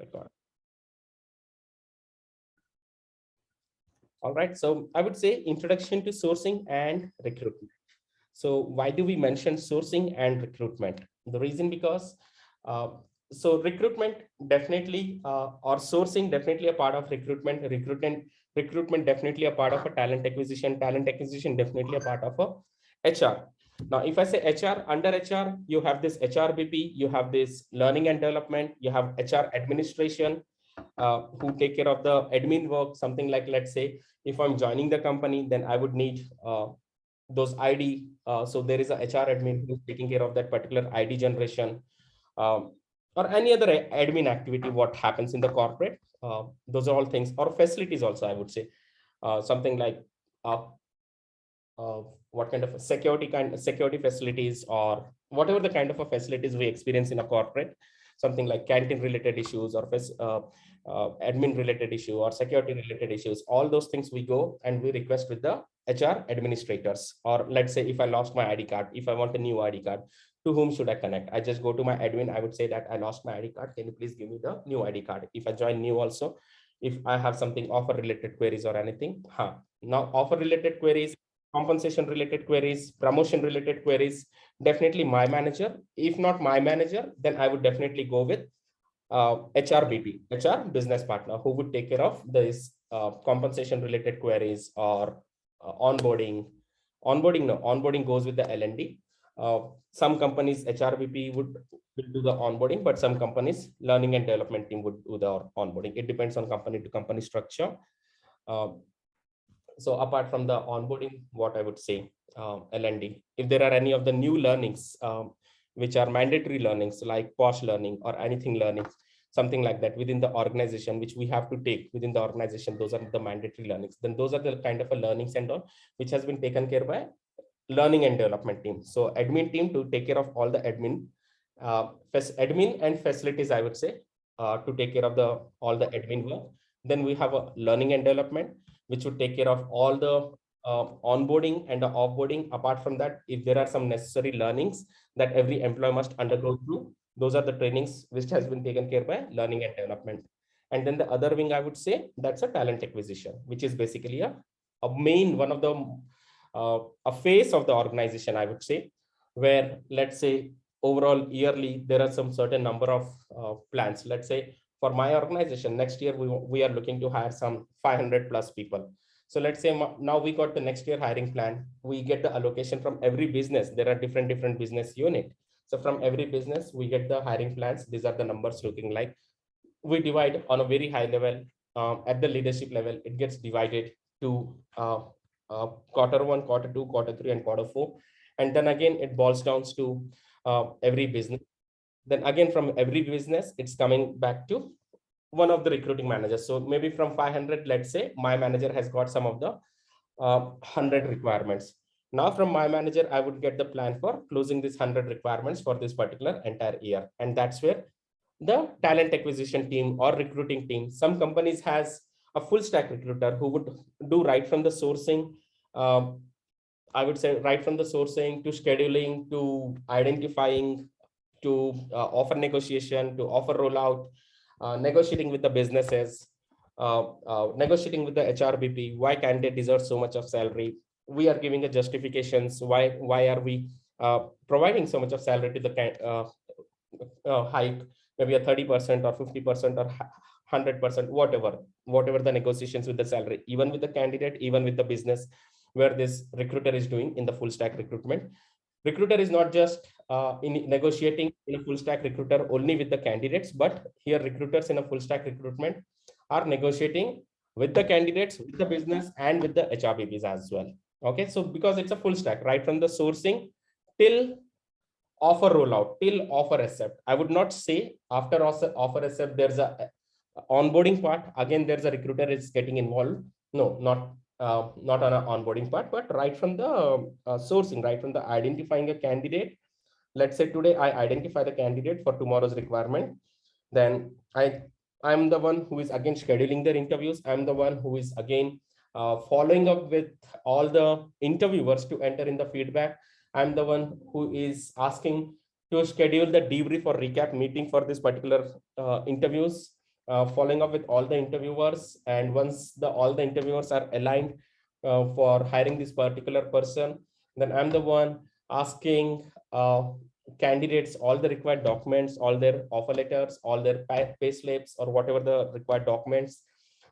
Record. All right. So I would say introduction to sourcing and recruitment. So why do we mention sourcing and recruitment? The reason because so recruitment definitely or sourcing definitely a part of recruitment. Recruitment definitely a part of a talent acquisition. Talent acquisition definitely a part of a HR. Now, if I say HR, under HR, you have this HRBP, you have this learning and development, you have HR administration, who take care of the admin work, something like, let's say, if I'm joining the company, then I would need those ID. So there is a HR admin who's taking care of that particular ID generation, or any other admin activity, what happens in the corporate. Those are all things, or facilities also, I would say. Something like uh, what kind of security facilities, or whatever the kind of a facilities we experience in a corporate, something like canteen related issues, or admin related issue, or security related issues. All those things we go and we request with the HR administrators. Or let's say if I lost my ID card, if I want a new ID card, to whom should I connect? I just go to my admin. I would say that I lost my ID card. Can you please give me the new ID card? If I join new also, if I have something offer related queries or anything, now offer related queries, compensation related queries, promotion related queries, definitely my manager. If not my manager, then I would definitely go with HRBP, HR business partner, who would take care of this compensation related queries, or onboarding. Onboarding goes with the L&D. Some companies HRBP would do the onboarding, but some companies learning and development team would do the onboarding. It depends on company to company structure. So apart from the onboarding, what I would say, L&D, if there are any of the new learnings, which are mandatory learnings like POSH learning or anything learning, something like that within the organization, which we have to take within the organization, those are the mandatory learnings. Then those are the kind of a learnings and all, which has been taken care by learning and development team. So admin team to take care of all the admin and facilities, I would say, to take care of all the admin work. Then we have a learning and development, which would take care of all the onboarding and the offboarding. Apart from that, if there are some necessary learnings that every employee must undergo through, those are the trainings which has been taken care by learning and development. And then the other wing, I would say, that's a talent acquisition, which is basically a main one of the a phase of the organization, I would say, where, let's say, overall yearly, there are some certain number of plans. Let's say for my organization, next year, we are looking to hire some 500 plus people. So let's say now we got the next year hiring plan. We get the allocation from every business. There are different business unit. So from every business, we get the hiring plans. These are the numbers looking like. We divide on a very high level. At the leadership level, it gets divided to quarter 1, quarter 2, quarter 3, and quarter 4. And then again, it boils down to every business. Then again, from every business, it's coming back to one of the recruiting managers. So maybe from 500, let's say my manager has got some of the 100 requirements. Now from my manager, I would get the plan for closing this 100 requirements for this particular entire year. And that's where the talent acquisition team or recruiting team, some companies has a full stack recruiter who would do right from the sourcing. I would say right from the sourcing to scheduling, to identifying, to offer negotiation, to offer rollout, negotiating with the businesses, negotiating with the HRBP, why candidate deserves so much of salary. We are giving a justifications. Why are we providing so much of salary to the hike, maybe a 30% or 50% or 100%, whatever the negotiations with the salary, even with the candidate, even with the business, where this recruiter is doing in the full stack recruitment. Recruiter is not just in negotiating in a full stack recruiter only with the candidates, but here recruiters in a full stack recruitment are negotiating with the candidates, with the business, and with the HRBPs as well. Okay, so because it's a full stack, right from the sourcing till offer rollout, till offer accept. I would not say after offer accept there's a onboarding part. Again, there's a recruiter is getting involved. No, not on an onboarding part, but right from the sourcing, right from the identifying a candidate. Let's say today I identify the candidate for tomorrow's requirement. Then I'm the one who is again scheduling their interviews. I'm the one who is again following up with all the interviewers to enter in the feedback. I'm the one who is asking to schedule the debrief or recap meeting for this particular interviews. following up with all the interviewers. And once all the interviewers are aligned for hiring this particular person, then I'm the one asking candidates all the required documents, all their offer letters, all their pay slips, or whatever the required documents.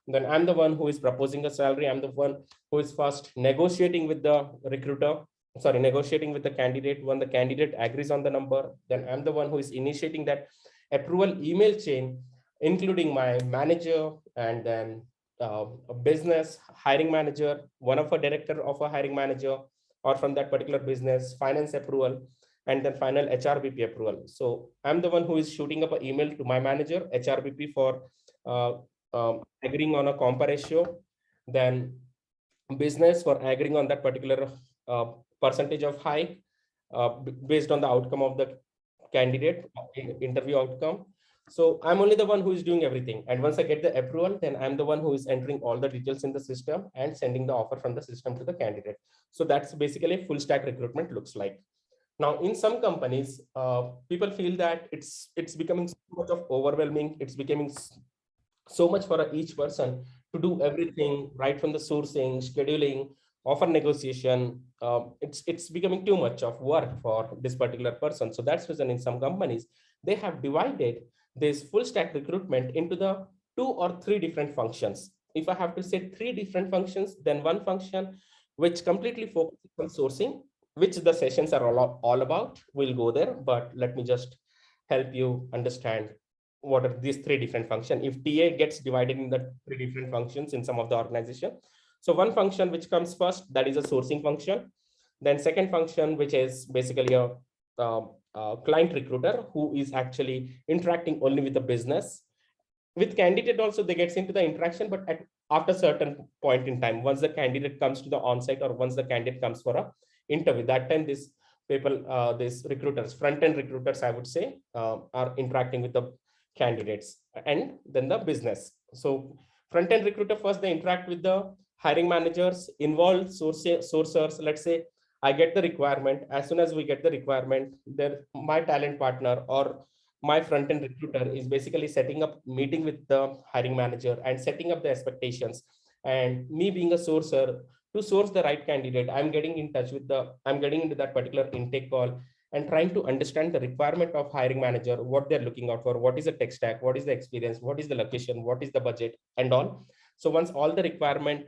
Then I'm the one who is proposing a salary. I'm the one who is first negotiating with the recruiter, sorry, negotiating with the candidate. When the candidate agrees on the number, then I'm the one who is initiating that approval email chain, including my manager, and then a business hiring manager, one of a director of a hiring manager, or from that particular business, finance approval, and then final HRBP approval. So I'm the one who is shooting up an email to my manager, HRBP, for agreeing on a compa ratio, then business for agreeing on that particular percentage of hike based on the outcome of the candidate interview outcome. So I'm only the one who is doing everything. And once I get the approval, then I'm the one who is entering all the details in the system and sending the offer from the system to the candidate. So that's basically full stack recruitment looks like. Now, in some companies, people feel that it's becoming so much of overwhelming. It's becoming so much for each person to do everything, right from the sourcing, scheduling, offer negotiation. It's becoming too much of work for this particular person. So that's reason in some companies, they have divided this full stack recruitment into the 2 or 3 different functions. If I have to say 3 different functions, then one function which completely focuses on sourcing, which the sessions are all about, we'll go there, but let me just help you understand what are these 3 different functions. If TA gets divided in the 3 different functions in some of the organization. So one function which comes first, that is a sourcing function. Then second function, which is basically a client recruiter who is actually interacting only with the business. With candidate also, they get into the interaction, but after certain point in time, once the candidate comes to the on-site or once the candidate comes for a interview, that time this people, these recruiters, front-end recruiters, I would say, are interacting with the candidates and then the business. So front-end recruiter, first they interact with the hiring managers, involved sourcers. Let's say I get the requirement. As soon as we get the requirement, then my talent partner or my front-end recruiter is basically setting up meeting with the hiring manager and setting up the expectations. And me being a sourcer, to source the right candidate, I'm getting into that particular intake call and trying to understand the requirement of hiring manager, what they're looking out for, what is the tech stack, what is the experience, what is the location, what is the budget, and all. So once all the requirement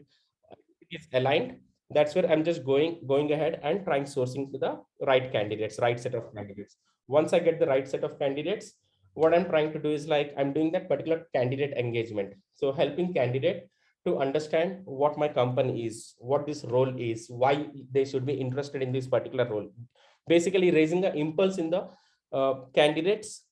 is aligned, that's where I'm just going ahead and trying sourcing to the right candidates, right set of candidates. Once I get the right set of candidates, what I'm trying to do is like I'm doing that particular candidate engagement. So helping candidate to understand what my company is, what this role is, why they should be interested in this particular role. Basically raising the impulse in the candidates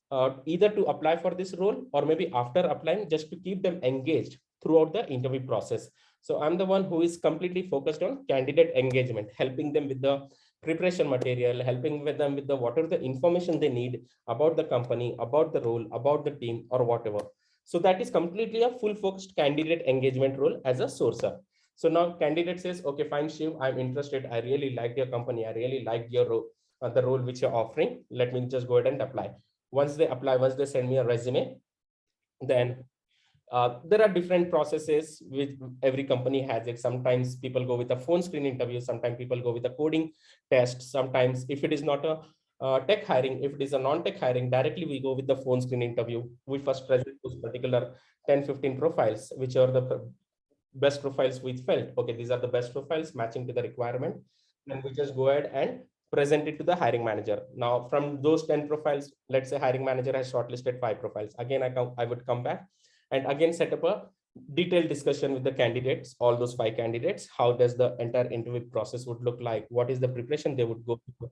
either to apply for this role or maybe after applying, just to keep them engaged throughout the interview process. So I'm the one who is completely focused on candidate engagement, helping them with the preparation material, helping with them with the whatever the information they need about the company, about the role, about the team, or whatever. So that is completely a full focused candidate engagement role as a sourcer. So now candidate says, okay, fine, Shiv, I'm interested. I really like your company. I really like your role, the role which you're offering. Let me just go ahead and apply. Once they apply, once they send me a resume, then there are different processes which every company has it. Sometimes people go with a phone screen interview. Sometimes people go with a coding test. Sometimes if it is not a tech hiring, if it is a non-tech hiring, directly we go with the phone screen interview. We first present those particular 10-15 profiles, which are the best profiles we felt. Okay, these are the best profiles matching to the requirement. Then we just go ahead and present it to the hiring manager. Now, from those 10 profiles, let's say hiring manager has shortlisted 5 profiles. Again, I would come back and again set up a detailed discussion with the candidates, all those 5 candidates. How does the entire interview process would look like? What is the preparation they would go through?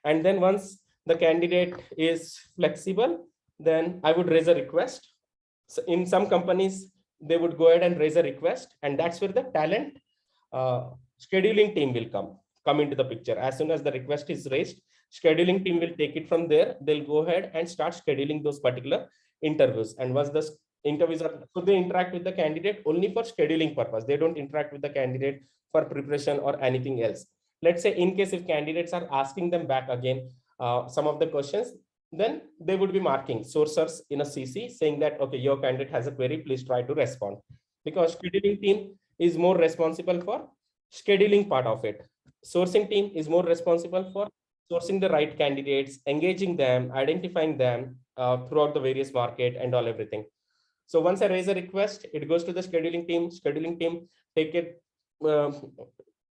And then once the candidate is flexible, then I would raise a request. So in some companies, they would go ahead and raise a request, and that's where the talent scheduling team will come into the picture. As soon as the request is raised, scheduling team will take it from there. They'll go ahead and start scheduling those particular interviews. And once the interviews are, so they interact with the candidate only for scheduling purpose. They don't interact with the candidate for preparation or anything else. Let's say in case if candidates are asking them back again some of the questions, then they would be marking sourcers in a CC saying that, okay, your candidate has a query, please try to respond. Because scheduling team is more responsible for scheduling part of it. Sourcing team is more responsible for sourcing the right candidates, engaging them, identifying them throughout the various market and all everything. So once I raise a request, it goes to the scheduling team. Scheduling team take it,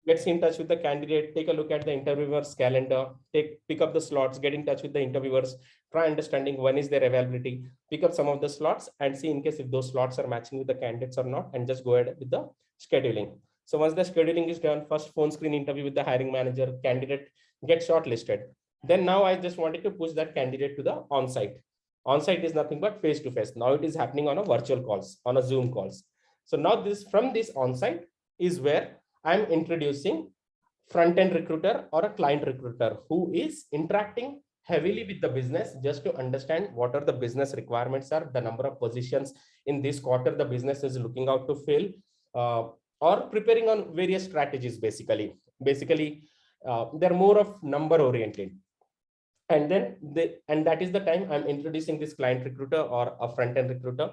gets in touch with the candidate, take a look at the interviewer's calendar, pick up the slots, get in touch with the interviewers, try understanding when is their availability, pick up some of the slots and see in case if those slots are matching with the candidates or not, and just go ahead with the scheduling. So once the scheduling is done, first phone screen interview with the hiring manager, candidate gets shortlisted. Then now I just wanted to push that candidate to the on-site. On-site is nothing but face-to-face. Now it is happening on a virtual calls, on a Zoom calls. So now this from this on-site is where I'm introducing front-end recruiter or a client recruiter who is interacting heavily with the business just to understand what are the business requirements are, the number of positions in this quarter the business is looking out to fill, or preparing on various strategies. Basically, they're more of number oriented. And then that is the time I'm introducing this client recruiter or a front-end recruiter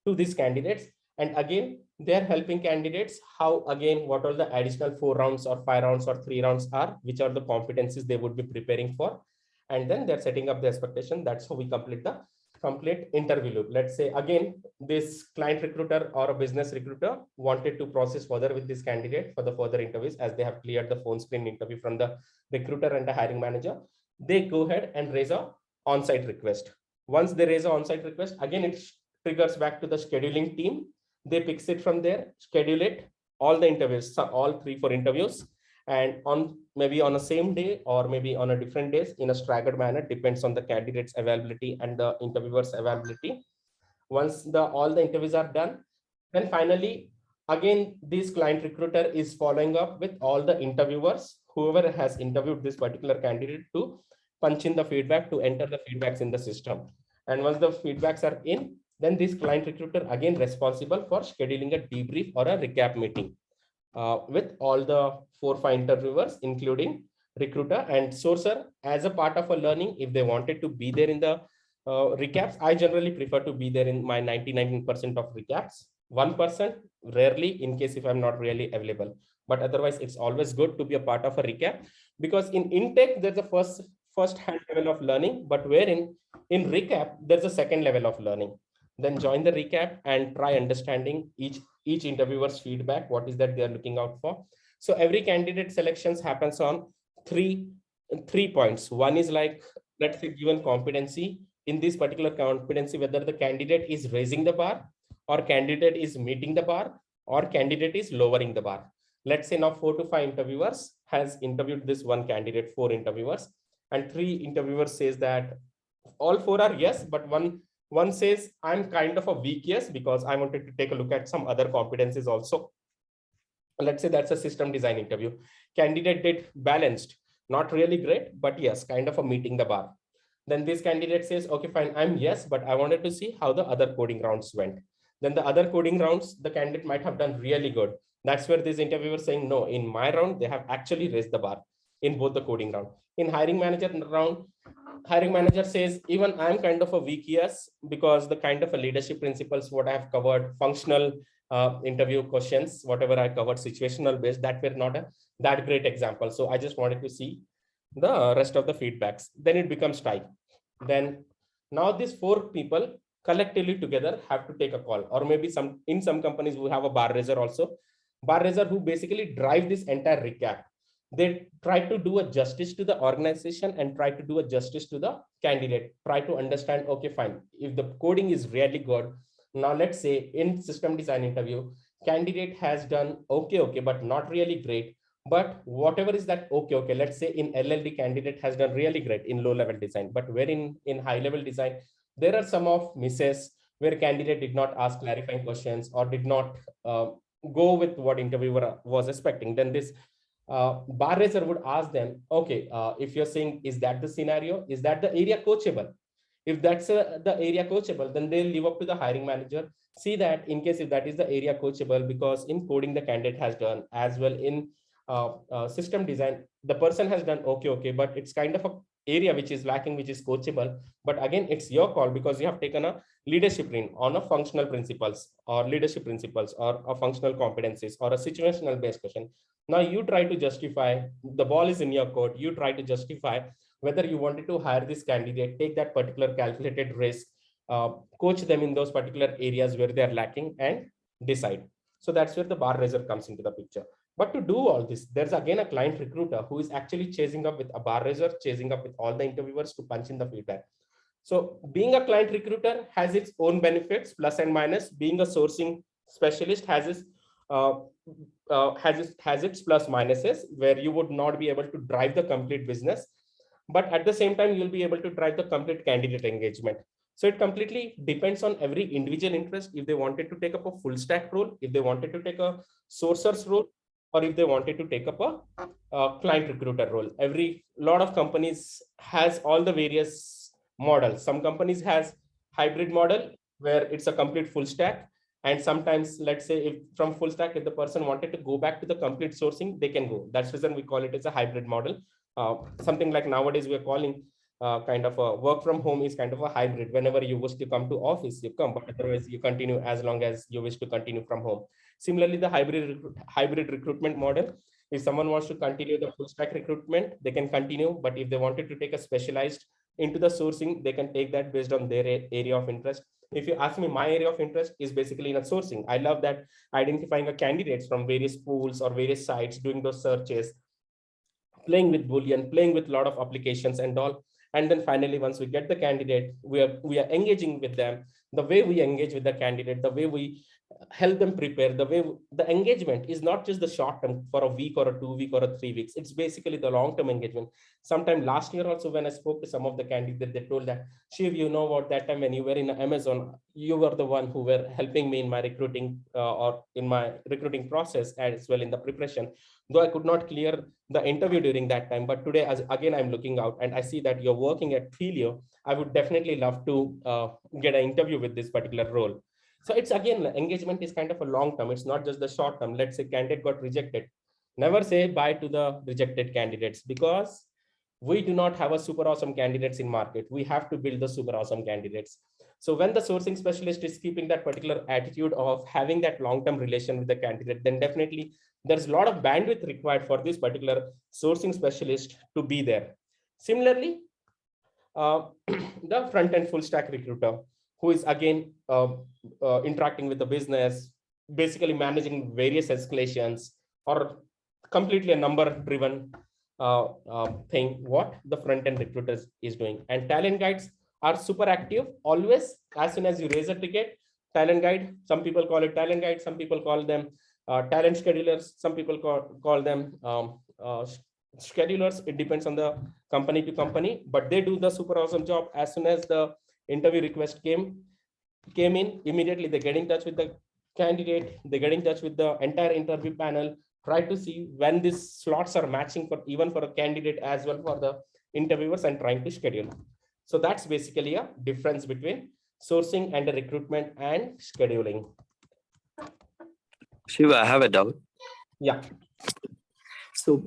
to these candidates. And again, they're helping candidates how, again, what are the additional 4 rounds or 5 rounds or 3 rounds are, which are the competencies they would be preparing for. And then they're setting up the expectation. That's how we complete the complete interview loop. Let's say, again, this client recruiter or a business recruiter wanted to process further with this candidate for the further interviews, as they have cleared the phone screen interview from the recruiter and the hiring manager. They go ahead and raise a on-site request. Once they raise an on-site request, again, it triggers back to the scheduling team. They fix it from there, schedule it, all the interviews, all 3-4 interviews, and on maybe on the same day or maybe on a different days in a staggered manner, depends on the candidate's availability and the interviewer's availability. Once all the interviews are done, then finally, again, this client recruiter is following up with all the interviewers, whoever has interviewed this particular candidate, to punch in the feedback, to enter the feedbacks in the system. And once the feedbacks are in, then this client recruiter again responsible for scheduling a debrief or a recap meeting with all the 4-5 interviewers, including recruiter and sourcer, as a part of a learning. If they wanted to be there in the recaps, I generally prefer to be there in my 99% of recaps. 1% rarely, in case if I'm not really available, but otherwise it's always good to be a part of a recap, because in intake there's a first hand level of learning, but wherein in recap there's a second level of learning. Then join the recap and try understanding each interviewer's feedback, what is that they are looking out for. So every candidate selections happens on three points. One is like, let's say, given competency. In this particular competency, whether the candidate is raising the bar, or candidate is meeting the bar, or candidate is lowering the bar. Let's say now 4 to 5 interviewers has interviewed this one candidate, 4 interviewers, and 3 interviewers says that all 4 are yes, but one says I'm kind of a weak yes because I wanted to take a look at some other competencies also. Let's say that's a system design interview. Candidate did balanced, not really great, but yes, kind of a meeting the bar. Then this candidate says, okay, fine, I'm yes, but I wanted to see how the other coding rounds went. Then the other coding rounds, the candidate might have done really good. That's where this interviewer is saying, no, in my round, they have actually raised the bar in both the coding round. In hiring manager round, hiring manager says, even I'm kind of a weak yes, because the kind of a leadership principles, what I have covered, functional interview questions, whatever I covered, situational based, that were not that great example. So I just wanted to see the rest of the feedbacks. Then it becomes tie. Then now these 4 people collectively together have to take a call, or maybe in some companies we have a bar raiser also, bar raiser who basically drive this entire recap. They try to do a justice to the organization and try to do a justice to the candidate, try to understand, okay, fine, if the coding is really good, now let's say in system design interview, candidate has done okay, but not really great. But whatever is that okay, let's say in LLD candidate has done really great in low level design, but where in high level design, there are some of misses where candidate did not ask clarifying questions or did not go with what interviewer was expecting. Then this bar raiser would ask them, okay, if you're saying, is that the scenario? Is that the area coachable? If that's the area coachable, then they'll leave up to the hiring manager. See that in case if that is the area coachable, because in coding the candidate has done as well in system design, the person has done okay, but it's kind of a area which is lacking, which is coachable. But again, it's your call, because you have taken a leadership training on a functional principles or leadership principles or a functional competencies or a situational based question. Now you try to justify, the ball is in your court. You try to justify whether you wanted to hire this candidate, take that particular calculated risk, coach them in those particular areas where they are lacking, and decide. So that's where the bar raiser comes into the picture. But to do all this, there's again a client recruiter who is actually chasing up with a bar raiser, chasing up with all the interviewers to punch in the feedback. So being a client recruiter has its own benefits, plus and minus. Being a sourcing specialist has its plus minuses, where you would not be able to drive the complete business, but at the same time you'll be able to drive the complete candidate engagement. So it completely depends on every individual interest. If they wanted to take up a full stack role, if they wanted to take a sourcer's role, or if they wanted to take up a client recruiter role. Every lot of companies has all the various models. Some companies has hybrid model where it's a complete full stack. And sometimes, let's say, if from full stack, if the person wanted to go back to the complete sourcing, they can go. That's the reason we call it as a hybrid model. Something like nowadays we're calling kind of a work from home is kind of a hybrid. Whenever you wish to come to office, you come, but otherwise you continue as long as you wish to continue from home. Similarly, the hybrid recruitment model, if someone wants to continue the full stack recruitment, they can continue. But if they wanted to take a specialized into the sourcing, they can take that based on their area of interest. If you ask me, my area of interest is basically in a sourcing. I love that identifying a candidates from various pools or various sites, doing those searches, playing with Boolean, playing with a lot of applications and all. And then finally, once we get the candidate, we are engaging with them. The way we engage with the candidate, the way we help them prepare, the way the engagement is not just the short term for a week or a 2 week or a 3 weeks. It's basically the long-term engagement. Sometime last year also, when I spoke to some of the candidates, they told that, Shiv, you know what, that time when you were in Amazon, you were the one who were helping me in my recruiting or in my recruiting process as well in the preparation. Though I could not clear the interview during that time, but today, as again, I'm looking out and I see that you're working at Twilio. I would definitely love to get an interview with this particular role. So it's again, engagement is kind of a long term. It's not just the short term. Let's say candidate got rejected. Never say bye to the rejected candidates, because we do not have a super awesome candidates in market. We have to build the super awesome candidates. So when the sourcing specialist is keeping that particular attitude of having that long-term relation with the candidate, then definitely there's a lot of bandwidth required for this particular sourcing specialist to be there. Similarly, the front-end full stack recruiter, who is again interacting with the business, basically managing various escalations, or completely a number-driven thing, what the front-end recruiters is doing. And talent guides are super active always. As soon as you raise a ticket, talent guide, some people call it talent guide, some people call them talent schedulers, some people call them schedulers. It depends on the company to company, but they do the super awesome job. As soon as the interview request came in, immediately they get in touch with the candidate, they get in touch with the entire interview panel, try to see when these slots are matching for even for a candidate as well for the interviewers, and trying to schedule. So that's basically a difference between sourcing and the recruitment and scheduling. Shiva, I have a doubt. Yeah. So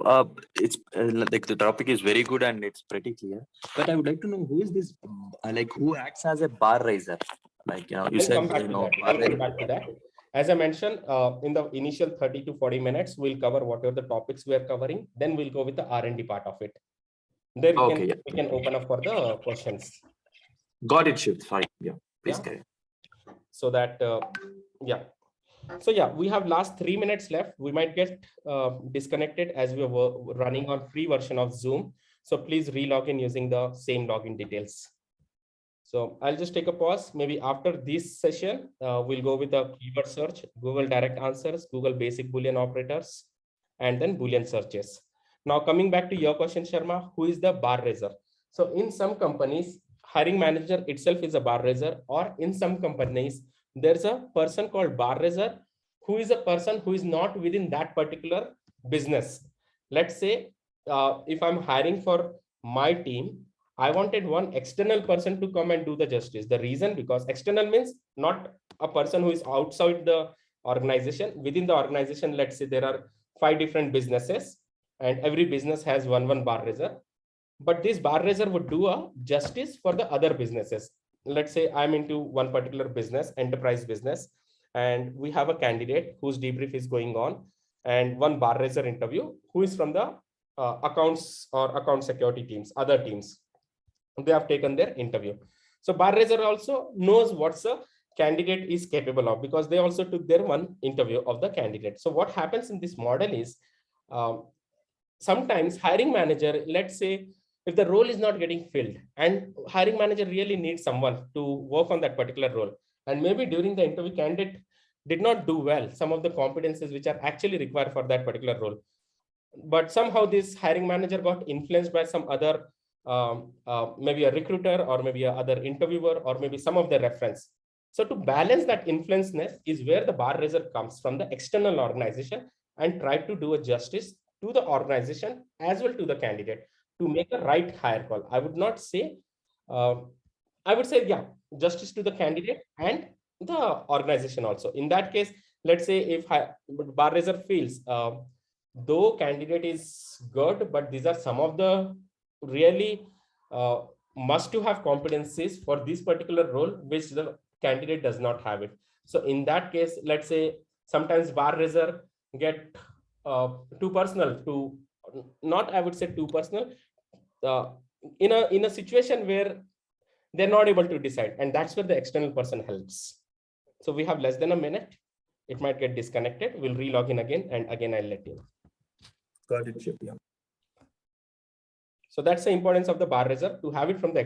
it's like the topic is very good and it's pretty clear, but I would like to know who is this, like who acts as a bar raiser? Like, you know, you said, you know, I'll come back to that. As I mentioned, in the initial 30 to 40 minutes, we'll cover whatever the topics we are covering. Then we'll go with the R&D part of it. There we can open up for the questions. Got it, Shiv. Sorry. Yeah, please carry. So that, yeah. So yeah, we have last 3 minutes left. We might get disconnected as we were running on free version of Zoom. So please relog in using the same login details. So I'll just take a pause. Maybe after this session, we'll go with the keyword search, Google direct answers, Google basic Boolean operators, and then Boolean searches. Now coming back to your question, Sharma, who is the bar raiser? So in some companies, hiring manager itself is a bar raiser, or in some companies, there's a person called bar raiser, who is a person who is not within that particular business. Let's say if I'm hiring for my team, I wanted one external person to come and do the justice. The reason, because external means not a person who is outside the organization. Within the organization, let's say there are 5 different businesses, and every business has one bar raiser. But this bar raiser would do a justice for the other businesses. Let's say I'm into one particular business, enterprise business, and we have a candidate whose debrief is going on, and one bar raiser interview who is from the accounts or account security teams, other teams. They have taken their interview. So bar raiser also knows what's a candidate is capable of, because they also took their one interview of the candidate. So what happens in this model is sometimes hiring manager, let's say if the role is not getting filled and hiring manager really needs someone to work on that particular role, and maybe during the interview candidate did not do well some of the competencies which are actually required for that particular role, but somehow this hiring manager got influenced by some other maybe a recruiter or maybe a other interviewer or maybe some of the reference. So to balance that influenceness is where the bar raiser comes from the external organization and try to do a justice to the organization as well to the candidate to make a right hire call. I would not say, I would say, yeah, justice to the candidate and the organization also. In that case, let's say if bar raiser feels, though candidate is good, but these are some of the really must to have competencies for this particular role, which the candidate does not have it. So in that case, let's say sometimes bar raiser get too personal to not, I would say too personal in a situation where they're not able to decide, and that's where the external person helps. So we have less than a minute. It might get disconnected. We'll re-log in again, and again I'll let you know. Got it, Shiv. Yeah. So that's the importance of the bar raiser, to have it from the